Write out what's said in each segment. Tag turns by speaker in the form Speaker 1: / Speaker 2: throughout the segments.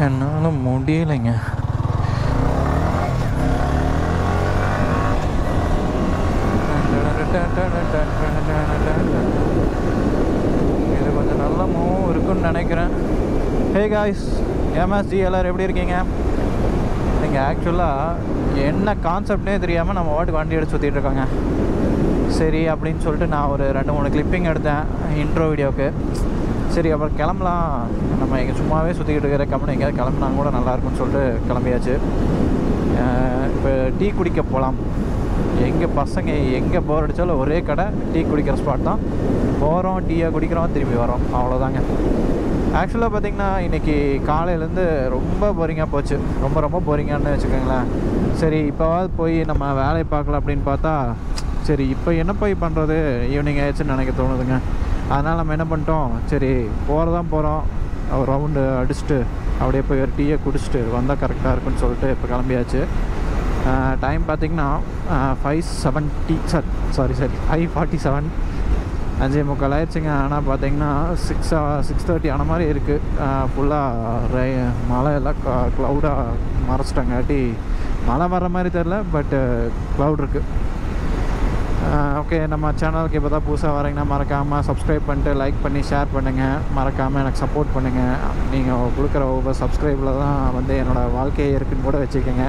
Speaker 1: என்னால் முடியலைங்க. இது கொஞ்சம் நல்ல மூவ் இருக்குன்னு நினைக்கிறேன். ஹே காய்ஸ், எம்எஸ்டி எல்லோரும் எப்படி இருக்கீங்க? நீங்கள் ஆக்சுவலாக என்ன கான்செப்ட்னே தெரியாமல் நம்ம வாட்டுக்கு வண்டி எடுத்து சுற்றிட்டு இருக்காங்க. சரி அப்படின்னு சொல்லிட்டு நான் ஒரு 2-3 கிளிப்பிங் எடுத்தேன் இன்ட்ரோ வீடியோவுக்கு. சரி அப்புறம் கிளம்பலாம், நம்ம எங்கே சும்மாவே சுற்றிக்கிட்டு இருக்கிற கம்பெனி எங்கேயாவது கிளம்புனா கூட நல்லாயிருக்குன்னு சொல்லிட்டு கிளம்பியாச்சு. இப்போ டீ குடிக்க போகலாம். எங்கே பசங்க எங்கே போர் அடித்தாலும் ஒரே கடை டீ குடிக்கிற ஸ்பாட் தான். போகிறோம், டீயை குடிக்கிறோம், திரும்பி வரோம், அவ்வளோதாங்க. ஆக்சுவலாக பார்த்திங்கன்னா இன்றைக்கி காலையிலேருந்து ரொம்ப போரிங்காக போச்சு. ரொம்ப போரிங்கானு வச்சுக்கோங்களேன். சரி இப்போவாது போய் நம்ம வேலையை பார்க்கலாம் அப்படின்னு பார்த்தா, சரி இப்போ என்ன போய் பண்ணுறது, ஈவினிங் ஆயிடுச்சுன்னு நினைக்க தோணுதுங்க. அதனால் நம்ம என்ன பண்ணிட்டோம், சரி போகிறோம், ஒரு ரவுண்டு அடிச்சுட்டு அப்படியே போய் ஒரு டீயை குடிச்சிட்டு வந்தால் கரெக்டாக இருக்குன்னு சொல்லிட்டு இப்போ கிளம்பியாச்சு. டைம் பார்த்திங்கன்னா 5:47 5:45 ஆயிடுச்சுங்க. ஆனால் பார்த்திங்கன்னா 6:30 ஆன மாதிரி இருக்குது. ஃபுல்லாக மழை எல்லாம் க்ளவுடாக மறைச்சிட்டாங்காட்டி மழை வர்ற மாதிரி தெரில, பட்டு க்ளவுட் இருக்குது. ஓகே, நம்ம சேனலுக்கு இப்போ தான் புதுசாக வரீங்கன்னா மறக்காமல் சப்ஸ்கிரைப் பண்ணிட்டு லைக் பண்ணி ஷேர் பண்ணுங்கள். மறக்காமல் எனக்கு சப்போர்ட் பண்ணுங்கள். நீங்கள் கொடுக்குற ஒவ்வொரு சப்ஸ்கிரைபில் தான் வந்து என்னோடய வாழ்க்கையே இருக்குன்னு கூட வச்சுக்கோங்க.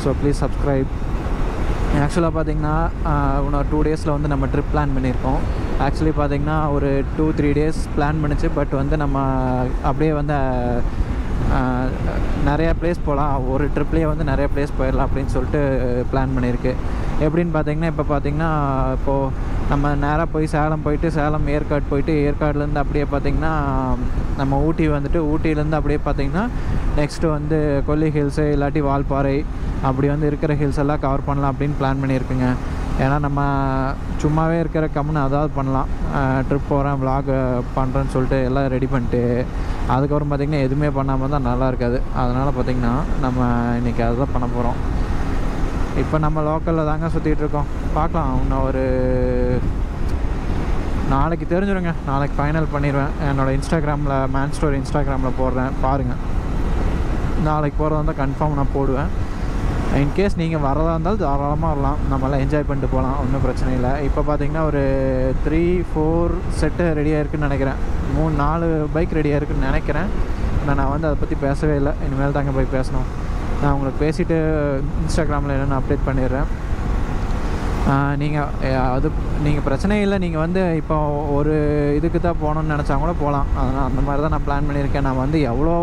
Speaker 1: So please subscribe. ஆக்சுவலாக பார்த்திங்கன்னா இன்னும் 2 டேஸில் வந்து நம்ம ட்ரிப் பிளான் பண்ணியிருக்கோம். ஆக்சுவலி பார்த்திங்கன்னா ஒரு 2-3 டேஸ் பிளான் பண்ணிச்சு. பட் வந்து நம்ம அப்படியே வந்து நிறையா பிளேஸ் போகலாம், ஒரு ட்ரிப்லேயே வந்து நிறைய பிளேஸ் போயிடலாம் அப்படின்னு சொல்லிட்டு பிளான் பண்ணியிருக்கு. எப்படின்னு பார்த்திங்கன்னா இப்போ பார்த்திங்கன்னா இப்போது நம்ம நேராக போய் சேலம் போயிட்டு சேலம் ஏற்காடு போயிட்டு ஏற்காடுலேருந்து அப்படியே பார்த்திங்கன்னா நம்ம ஊட்டி வந்துட்டு ஊட்டியிலேருந்து அப்படியே பார்த்திங்கன்னா நெக்ஸ்ட்டு வந்து கொல்லி ஹில்ஸு இல்லாட்டி வால்பாறை அப்படி வந்து இருக்கிற ஹில்ஸ் எல்லாம் கவர் பண்ணலாம் அப்படின்னு பிளான் பண்ணியிருக்குங்க. ஏன்னா நம்ம சும்மாவே இருக்கிற கம்முன்னு அதாவது பண்ணலாம். ட்ரிப் போகிறேன், விலாக் பண்ணுறேன்னு சொல்லிட்டு எல்லாம் ரெடி பண்ணிட்டு அதுக்கப்புறம் பார்த்திங்கன்னா எதுவுமே பண்ணாமல் தான் நல்லா இருக்காது. அதனால் பார்த்திங்கன்னா நம்ம இன்றைக்கி அதுதான் பண்ண போகிறோம். இப்போ நம்ம லோக்கலில் தாங்க சுற்றிட்டு இருக்கோம். பார்க்கலாம், இன்னும் ஒரு நாளைக்கு தெரிஞ்சிடுங்க. நாளைக்கு ஃபைனல் பண்ணிடுவேன். என்னோடய இன்ஸ்டாகிராமில் மேன் ஸ்டோரி இன்ஸ்டாகிராமில் போடுறேன், பாருங்கள். நாளைக்கு போகிறதா இருந்தால் கன்ஃபார்ம் நான் போடுவேன். இன்கேஸ் நீங்கள் வரதா இருந்தாலும் தாராளமாக வரலாம், நம்மளாம் என்ஜாய் பண்ணிட்டு போகலாம், ஒன்றும் பிரச்சனை இல்லை. இப்போ பார்த்திங்கன்னா ஒரு 3-4 செட்டு ரெடியாக இருக்குதுன்னு நினைக்கிறேன். 3-4 பைக் ரெடியாக இருக்குதுன்னு நினைக்கிறேன். ஆனால் நான் வந்து அதை பற்றி பேசவே இல்லை, இனிமேல் தாங்க போய் பேசணும். நான் உங்களுக்கு பேசிவிட்டு இன்ஸ்டாகிராமில் என்னென்னு அப்டேட் பண்ணிடுறேன். நீங்கள் பிரச்சனை இல்லை. நீங்கள் வந்து இப்போ ஒரு இதுக்கு தான் போகணுன்னு நினச்சா கூட போகலாம். அதனால் அந்த மாதிரி தான் நான் பிளான் பண்ணியிருக்கேன். நான் வந்து எவ்வளோ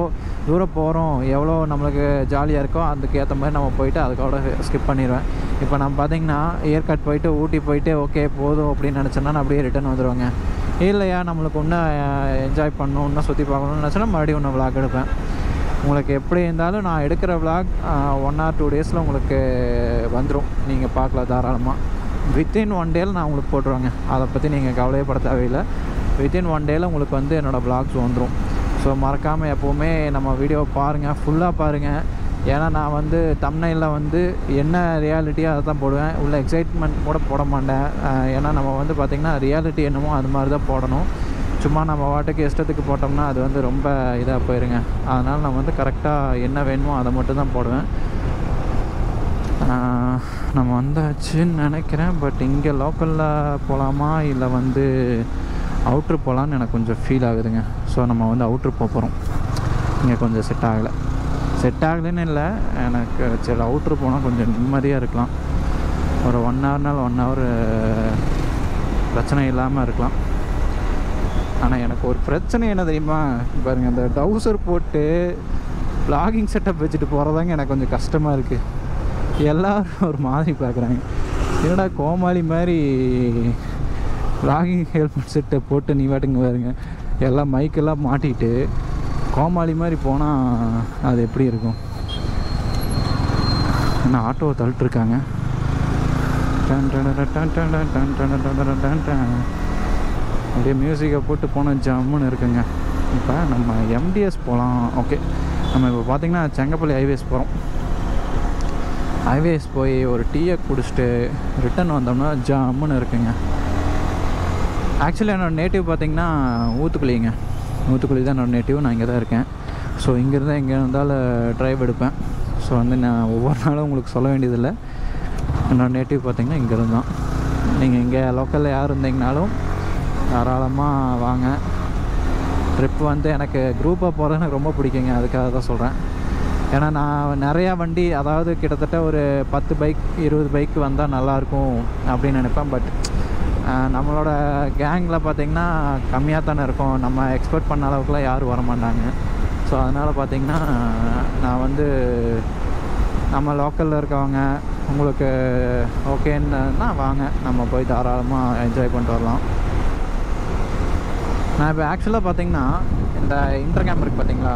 Speaker 1: தூரம் போகிறோம், எவ்வளோ நம்மளுக்கு ஜாலியாக இருக்கோ அதுக்கேற்ற மாதிரி நம்ம போயிட்டு அதுக்கோட ஸ்கிப் பண்ணிடுவேன். இப்போ நம்ம பார்த்திங்கன்னா ஏற்காடு போயிட்டு ஊட்டி போயிட்டு ஓகே போதும் அப்படின்னு நினச்சோன்னா நான் அப்படியே ரிட்டன் வந்துடுவாங்க. இல்லையா நம்மளுக்கு இன்னும் என்ஜாய் பண்ணணும், இன்னும் சுற்றி பார்க்கணுன்னு நினச்சோன்னா மறுபடியும் இன்னும் விளாக் எடுப்பேன். உங்களுக்கு எப்படி இருந்தாலும் நான் எடுக்கிற விளாக் 1 or 2 டேஸில் உங்களுக்கு வந்துடும். நீங்கள் பார்க்கலாம் தாராளமாக. வித்தின் 1 டேயில் நான் உங்களுக்கு போட்டுருவேங்க. அதை பற்றி நீங்கள் கவலையப்பட தேவையில்லை. வித்தின் 1 டேயில் உங்களுக்கு வந்து என்னோடய விளாக்ஸ் வந்துடும். ஸோ மறக்காமல் எப்போவுமே நம்ம வீடியோவை பாருங்கள், ஃபுல்லாக பாருங்கள். ஏன்னா நான் வந்து தம்ப்நெயிலில் வந்து என்ன ரியாலிட்டியோ அதை தான் போடுவேன். உள்ள எக்ஸைட்மெண்ட் கூட போட மாட்டேன். ஏன்னா நம்ம வந்து பார்த்திங்கன்னா ரியாலிட்டி என்னமோ அது மாதிரி தான் போடணும். சும்மா நம்ம வாட்டுக்கு இஷ்டத்துக்கு போட்டோம்னா அது வந்து ரொம்ப இதாக போயிருங்க. அதனால் நான் வந்து கரெக்டாக என்ன வேணுமோ அதை மட்டும் தான் போடுவேன். நம்ம வந்தாச்சுன்னு நினைக்கிறேன். பட் இங்கே லோக்கலில் போகலாமா இல்லை வந்து அவுட்ரு போகலான்னு எனக்கு கொஞ்சம் ஃபீல் ஆகுதுங்க. ஸோ நம்ம வந்து அவுட்ரு போகிறோம். இங்கே கொஞ்சம் செட் ஆகலைன்னு இல்லை, எனக்கு சரி அவுட்ரு போனால் கொஞ்சம் நிம்மதியாக இருக்கலாம். ஒரு 1 ஹவர்னால் 1 ஹவர் பிரச்சனை இல்லாமல் இருக்கலாம். ஆனால் எனக்கு ஒரு பிரச்சனை என்ன தெரியுமா, பாருங்கள், அந்த டவுசர் போட்டு வ்ளாகிங் செட்டப் வச்சுட்டு போகிறதாங்க எனக்கு கொஞ்சம் கஷ்டமாக இருக்குது. எல்லோரும் ஒரு மாதிரி பார்க்குறாங்க, என்னடா கோமாளி மாதிரி வ்ளாகிங் ஹெல்மெட் செட்டை போட்டு நீ வாட்டுங்க பாருங்க, எல்லாம் மைக்கெல்லாம் மாட்டிட்டு கோமாளி மாதிரி போனால் அது எப்படி இருக்கும். என்ன ஆட்டோவை தள்ளிட்டுருக்காங்க. அப்படியே மியூசிக்கை போட்டு போனால் ஜம்முன்னு இருக்குங்க. இப்போ நம்ம எம்டிஎஸ் போகலாம். ஓகே, நம்ம இப்போ பார்த்திங்கன்னா செங்கப்பள்ளி ஹைவேஸ் போகிறோம். ஹைவேஸ் போய் ஒரு டீயை குடிச்சிட்டு ரிட்டன் வந்தோம்னா ஜம்முன்னு இருக்குங்க. ஆக்சுவலி என்னோடய நேட்டிவ் பார்த்திங்கன்னா ஊத்துக்குளிங்க. ஊத்துக்குளி தான் என்னோடய நேட்டிவ். நான் இங்கே தான் இருக்கேன். ஸோ இங்கேருந்து எங்கே இருந்தாலும் ட்ரைவ் எடுப்பேன். ஸோ வந்து நான் ஒவ்வொரு நாளும் உங்களுக்கு சொல்ல வேண்டியதில்லை. என்னோடய நேட்டிவ் பார்த்திங்கன்னா இங்கேருந்து தான். நீங்கள் இங்கே லோக்கலில் யார் இருந்தீங்கனாலும் தாராளமாக வாங்க. ட்ரிப் வந்து எனக்கு குரூப்பாக போகிறது எனக்கு ரொம்ப பிடிக்குங்க. அதுக்காக தான் சொல்கிறேன். ஏன்னா நான் நிறையா வண்டி, அதாவது கிட்டத்தட்ட ஒரு 10 பைக் 20 பைக் வந்தால் நல்லாயிருக்கும் அப்படின்னு நினைப்பேன். பட் நம்மளோட கேங்கில் பார்த்திங்கன்னா கம்மியாக தானே இருக்கும். நம்ம எக்ஸ்பெக்ட் பண்ண அளவுக்குலாம் யாரும் வரமாட்டாங்க. ஸோ அதனால் பார்த்திங்கன்னா நான் வந்து நம்ம லோக்கலில் இருக்கவங்க உங்களுக்கு ஓகேன்னா வாங்க, நம்ம போய் தாராளமாக என்ஜாய் பண்ணிட்டு வரலாம். நான் இப்போ ஆக்சுவலாக பார்த்திங்கன்னா இந்த இன்டர்கேம் இருக்குது பார்த்திங்களா,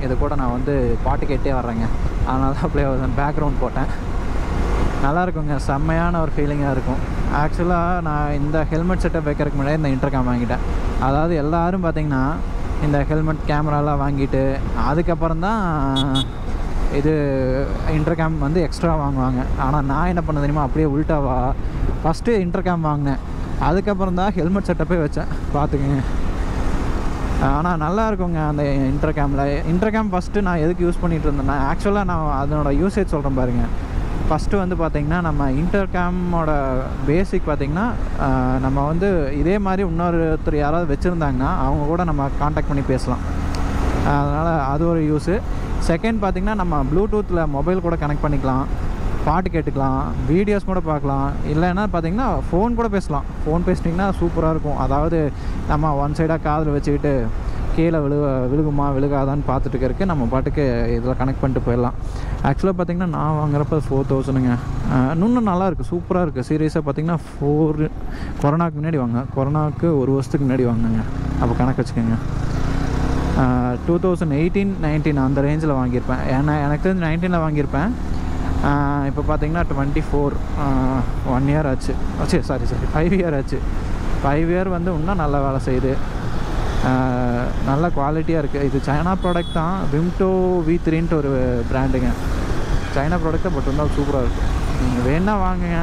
Speaker 1: இது கூட நான் வந்து பாட்டு கேட்டே வர்றேங்க. அதனால தான் ப்ளே பேக்ரவுண்ட் போட்டேன். நல்லாயிருக்குங்க, செம்மையான ஒரு ஃபீலிங்காக இருக்கும். ஆக்சுவலாக நான் இந்த ஹெல்மெட் செட்டப் வைக்கிறதுக்கு முன்னாடி இந்த இன்டர்கேம் வாங்கிட்டேன். அதாவது எல்லோரும் பார்த்திங்கன்னா இந்த ஹெல்மெட் கேமராலாம் வாங்கிட்டு அதுக்கப்புறம் தான் இது இன்டர்கேம் வந்து எக்ஸ்ட்ரா வாங்குவாங்க. ஆனால் நான் என்ன பண்ண தெரியுமா, அப்படியே உள்டாவா ஃபஸ்ட்டு இன்டர்கேம் வாங்கினேன், அதுக்கப்புறம் தான் ஹெல்மெட் செட்டப்பே வச்சேன். பார்த்துக்குங்க. ஆனால் நல்லா இருக்குங்க அந்த இன்டர்கேம் ஃபஸ்ட்டு நான் எதுக்கு யூஸ் பண்ணிகிட்டு இருந்தேன்னா, ஆக்சுவலாக நான் அதனோட யூசேஜ் சொல்கிறேன் பாருங்கள். ஃபஸ்ட்டு வந்து பார்த்திங்கன்னா நம்ம இன்டர்கேமோட பேசிக் பார்த்திங்கன்னா நம்ம வந்து இதே மாதிரி இன்னொருத்தர் யாராவது வச்சுருந்தாங்கன்னா அவங்க கூட நம்ம காண்டாக்ட் பண்ணி பேசலாம். அதனால் அது ஒரு யூஸு. செகண்ட் பார்த்திங்கன்னா நம்ம ப்ளூடூத்தில் மொபைல் கூட கனெக்ட் பண்ணிக்கலாம், பாட்டு கேட்டுக்கலாம், வீடியோஸ் கூட பார்க்கலாம். இல்லைன்னா பார்த்திங்கன்னா ஃபோன் கூட பேசலாம். ஃபோன் பேசிட்டிங்கன்னா சூப்பராக இருக்கும். அதாவது நம்ம ஒன் சைடாக காதில் வச்சுக்கிட்டு கீழே விழுகுமா விழுகாதான்னு பார்த்துட்டு இருக்கிறதுக்கு நம்ம பாட்டுக்கு இதில் கனெக்ட் பண்ணிட்டு போயிடலாம். ஆக்சுவலாக பார்த்திங்கன்னா நான் வாங்குறப்ப 4000ங்க. இன்னும் நல்லாயிருக்கு, சூப்பராக இருக்குது. சீரியஸாக பார்த்திங்கன்னா கொரோனாவுக்கு முன்னாடி கொரோனாவுக்கு 1 வருஷத்துக்கு முன்னாடி வாங்கினேங்க. அப்போ கணக்கு வச்சுக்கோங்க. 2018-19 அந்த ரேஞ்சில் வாங்கியிருப்பேன். ஏன்னா எனக்கு தெரிஞ்சு 19 வாங்கியிருப்பேன். இப்போ பார்த்திங்கன்னா 24 1 இயர் ஆச்சு. சாரி 5 இயர் ஆச்சு. 5 இயர் வந்து இன்னும் நல்லா வேலை செய்யுது. நல்ல குவாலிட்டியாக இருக்குது. இது சைனா ப்ராடக்ட் தான். விம்டோ V3ன்ட்டு ஒரு பிராண்டுங்க. சைனா ப்ராடக்ட் பட் இருந்தாலும் சூப்பராக இருக்கும். நீங்கள் வேணால் வாங்குங்க,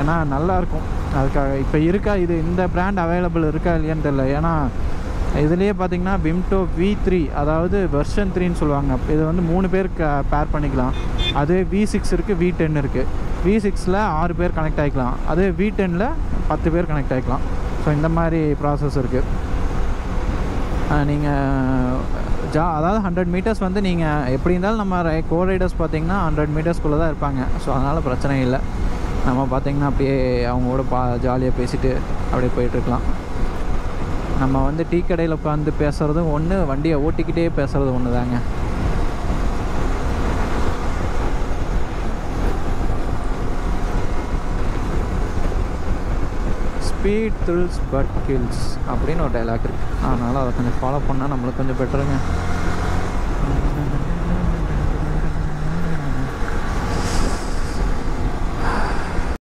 Speaker 1: ஏன்னா நல்லாயிருக்கும். அதுக்காக இப்போ இருக்கா இது இந்த பிராண்ட் அவைலபிள் இருக்கா இல்லையான்னு தெரியல. ஏன்னா இதுலேயே பார்த்திங்கன்னா விம்டோ V3 அதாவது வெர்ஷன் 3ன்னு சொல்லுவாங்க. இது வந்து 3 பேர் பேர் பண்ணிக்கலாம். அதே V6 இருக்குது, V10 இருக்குது. V6ல் 6 பேர் கனெக்ட் ஆகிக்கலாம். அதே V10ல் 10 பேர் கனெக்ட் ஆகிக்கலாம். ஸோ இந்த மாதிரி ப்ராசஸ் இருக்குது. நீங்கள் அதாவது 100 மீட்டர்ஸ் வந்து நீங்கள் எப்படி இருந்தாலும் நம்ம கோ ரைடர்ஸ் பார்த்திங்கன்னா 100 மீட்டர்ஸ்குள்ளே தான் இருப்பாங்க. ஸோ அதனால் பிரச்சனை இல்லை. நம்ம பார்த்திங்கன்னா அப்படியே அவங்களோட ஜாலியாக பேசிட்டு அப்படியே போயிட்டுருக்கலாம். நம்ம வந்து டீ கடையில் உட்காந்து பேசுகிறதும் ஒன்று, வண்டியை ஓட்டிக்கிட்டே பேசுகிறது ஒன்று தாங்க. ஸ்பீட் த்ரில்ஸ் பட் கில்ஸ் அப்படின்னு ஒரு டைலாக் இருக்குது. அதனால் அதை கொஞ்சம் ஃபாலோ பண்ணால் நம்மளுக்கு கொஞ்சம் பெட்டருங்க.